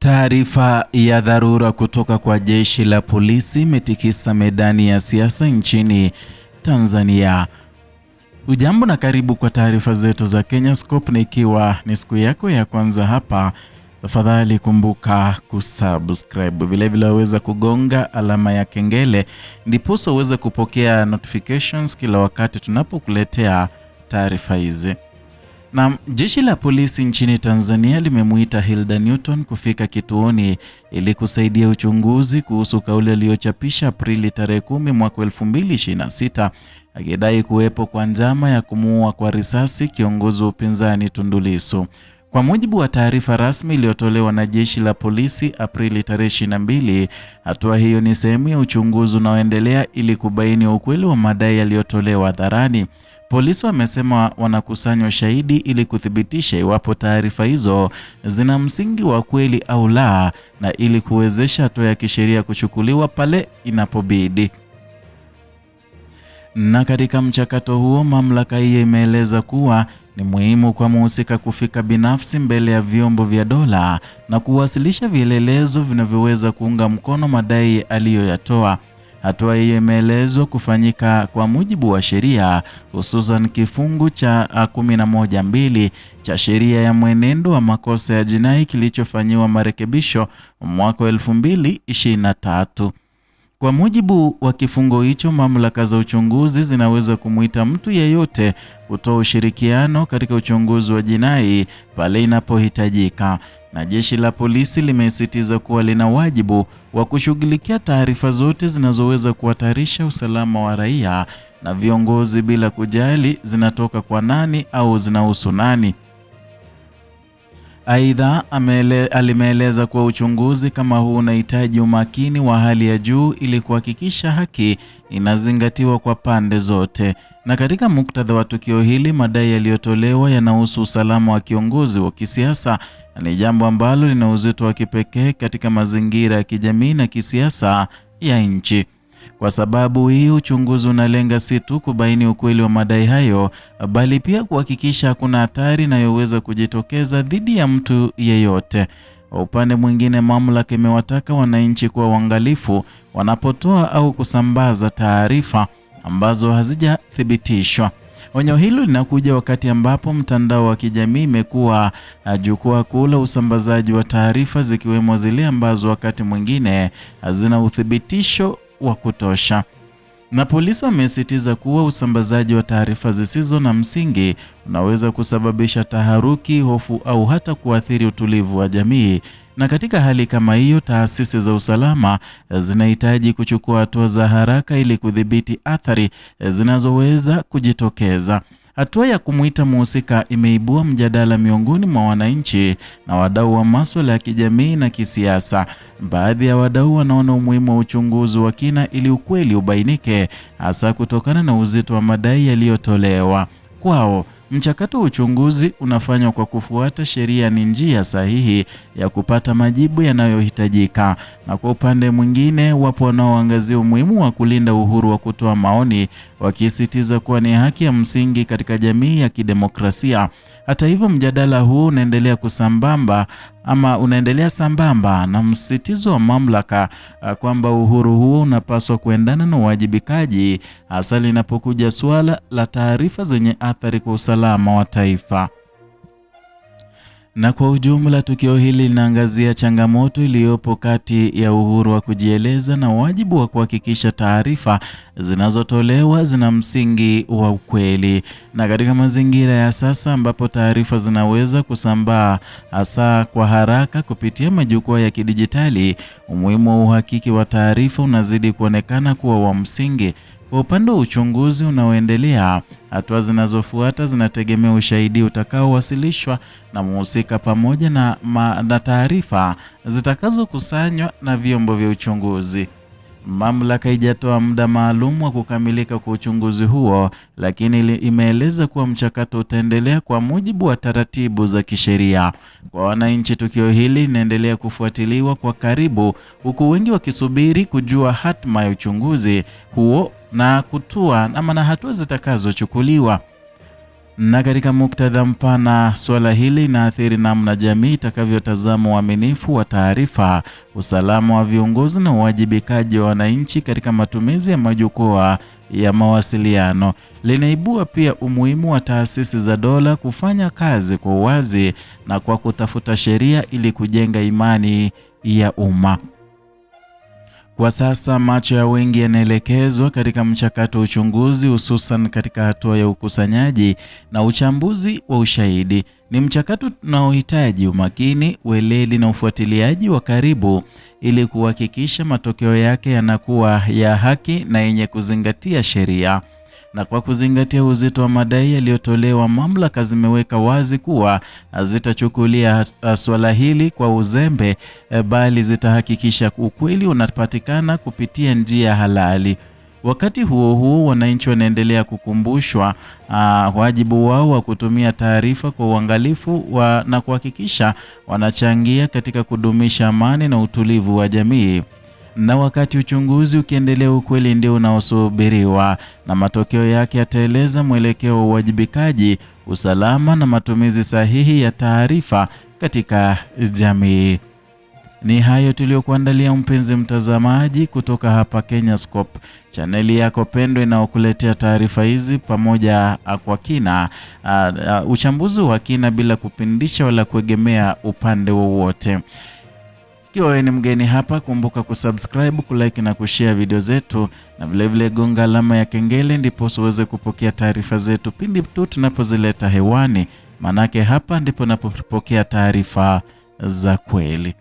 Taarifa ya dharura kutoka kwa jeshi la polisi imetikisa medani ya siasa nchini Tanzania. Ujambo na karibu kwa taarifa zetu za Kenyascope, na ikiwa ni siku yako ya kwanza hapa, tafadhali kumbuka kusubscribe. Vile waweza kugonga alama ya kengele ndipo uweze kupokea notifications kila wakati tunapokuletea taarifa hizi. Na jeshi la polisi nchini Tanzania limemuita Hilda Newton kufika kituoni ili kusaidia uchunguzi kuhusu kauli aliyochapisha Aprili tarehe 10 mwaka 2026 akidai kuwepo kwa njama ya kumuua kwa risasi kiongozi wa upinzani Tundu Lissu. Kwa mujibu wa taarifa rasmi iliyotolewa na jeshi la polisi Aprili tarehe 22, hatua hiyo ni sehemu ya uchunguzi unaoendelea ili kubaini ukweli wa madai yaliyotolewa hadharani. Polisi wamesema wanakusanya ushahidi ili kuthibitisha iwapo taarifa hizo zina msingi wa kweli au la, na ili kuwezesha hatua ya kisheria kuchukuliwa pale inapobidi. Na katika mchakato huo, mamlaka hiyo imeeleza kuwa ni muhimu kwa mhusika kufika binafsi mbele ya vyombo vya dola na kuwasilisha vielelezo vinavyoweza kuunga mkono madai aliyoyatoa. Hatua hiyo imeelezwa kufanyika kwa mujibu wa sheria, hususan kifungu cha 11(2) cha sheria ya mwenendo wa makosa ya jinai kilichofanyiwa marekebisho mwaka 2023. Kwa mujibu wa kifungo hicho, mamlaka za uchunguzi zinaweza kumuita mtu yeyote kutoa ushirikiano katika uchunguzi wa jinai pale inapohitajika. Na jeshi la polisi limesisitiza kuwa lina wajibu wa kushughulikia taarifa zote zinazoweza kuhatarisha usalama wa raia na viongozi bila kujali zinatoka kwa nani au zinahusu nani. Aidha, alimeeleza kuwa uchunguzi kama huu unahitaji umakini wa hali ya juu ili kuhakikisha haki inazingatiwa kwa pande zote. Na katika muktadha wa tukio hili, madai yaliyotolewa yanahusu usalama wa kiongozi wa kisiasa, ni jambo ambalo lina uzito wa kipekee katika mazingira ya kijamii na kisiasa ya nchi. Kwa sababu hii, uchunguzi unalenga si tu kubaini ukweli wa madai hayo, bali pia kuhakikisha hakuna hatari inayoweza kujitokeza dhidi ya mtu yeyote. Kwa upande mwingine, mamlaka imewataka wananchi kuwa waangalifu wanapotoa au kusambaza taarifa ambazo hazijathibitishwa. Onyo hilo linakuja wakati ambapo mtandao wa kijamii imekuwa jukwaa kuu la usambazaji wa taarifa, zikiwemo zile ambazo wakati mwingine hazina uthibitisho wa kutosha. Na polisi wamesisitiza kuwa usambazaji wa taarifa zisizo na msingi unaweza kusababisha taharuki, hofu au hata kuathiri utulivu wa jamii. Na katika hali kama hiyo, taasisi za usalama zinahitaji kuchukua hatua za haraka ili kudhibiti athari zinazoweza kujitokeza. Hatua ya kumuita mhusika imeibua mjadala miongoni mwa wananchi na wadau wa masuala ya kijamii na kisiasa. Baadhi ya wadau wanaona umuhimu wa uchunguzi wa kina ili ukweli ubainike, hasa kutokana na uzito wa madai yaliyotolewa. Kwao, mchakato wa uchunguzi unafanywa kwa kufuata sheria ni njia sahihi ya kupata majibu yanayohitajika. Na kwa upande mwingine, wapo wanaoangazia umuhimu wa kulinda uhuru wa kutoa maoni, wakisisitiza kuwa ni haki ya msingi katika jamii ya kidemokrasia. Hata hivyo, mjadala huu unaendelea sambamba na msisitizo wa mamlaka kwamba uhuru huo unapaswa kuendana na uwajibikaji, hasa linapokuja suala la taarifa zenye athari kwa usalama wa taifa. Na kwa ujumla, tukio hili linaangazia changamoto iliyopo kati ya uhuru wa kujieleza na wajibu wa kuhakikisha taarifa zinazotolewa zina msingi wa ukweli. Na katika mazingira ya sasa ambapo taarifa zinaweza kusambaa hasa kwa haraka kupitia majukwaa ya kidijitali, umuhimu wa uhakiki wa taarifa unazidi kuonekana kuwa wa msingi. Kwa upande wa uchunguzi unaoendelea, hatua zinazofuata zinategemea ushahidi utakaowasilishwa na mhusika pamoja na taarifa zitakazokusanywa na vyombo vya uchunguzi. Mamlaka haijatoa muda maalum wa kukamilika kwa uchunguzi huo, lakini imeeleza kuwa mchakato utaendelea kwa mujibu wa taratibu za kisheria. Kwa wananchi, tukio hili linaendelea kufuatiliwa kwa karibu, huku wengi wakisubiri kujua hatma ya uchunguzi huo na hatua zitakazochukuliwa. Na katika muktadha mpana, suala hili linaathiri namna jamii itakavyotazama uaminifu wa taarifa, usalama wa viongozi na uwajibikaji wa wananchi katika matumizi ya majukwaa ya mawasiliano. Linaibua pia umuhimu wa taasisi za dola kufanya kazi kwa uwazi na kwa kutafuta sheria ili kujenga imani ya umma. Kwa sasa macho ya wengi yanaelekezwa katika mchakato wa uchunguzi, hususan katika hatua ya ukusanyaji na uchambuzi wa ushahidi. Ni mchakato unaohitaji umakini, weledi na ufuatiliaji wa karibu ili kuhakikisha matokeo yake yanakuwa ya haki na yenye kuzingatia sheria. Na kwa kuzingatia uzito wa madai yaliyotolewa, mamlaka zimeweka wazi kuwa hazitachukulia swala hili kwa uzembe, bali zitahakikisha ukweli unapatikana kupitia njia halali. Wakati huo huo, wananchi wanaendelea kukumbushwa wajibu wao wa kutumia taarifa kwa uangalifu na kuhakikisha wanachangia katika kudumisha amani na utulivu wa jamii. Na wakati uchunguzi ukiendelea, ukweli ndio unaosubiriwa na matokeo yake yataeleza mwelekeo wa uwajibikaji, usalama na matumizi sahihi ya taarifa katika jamii. Ni hayo tuliyokuandalia mpenzi mtazamaji kutoka hapa Kenyascope, chaneli yako pendwa inayokuletea taarifa hizi pamoja kwa kina, uchambuzi wa kina bila kupindisha wala kuegemea upande wowote. Ikiwa wewe ni mgeni hapa, kumbuka kusubscribe, kulike na kushare video zetu, na vilevile gonga alama ya kengele ndipo uweze kupokea taarifa zetu pindi tu tunapozileta hewani, manake hapa ndipo unapopokea taarifa za kweli.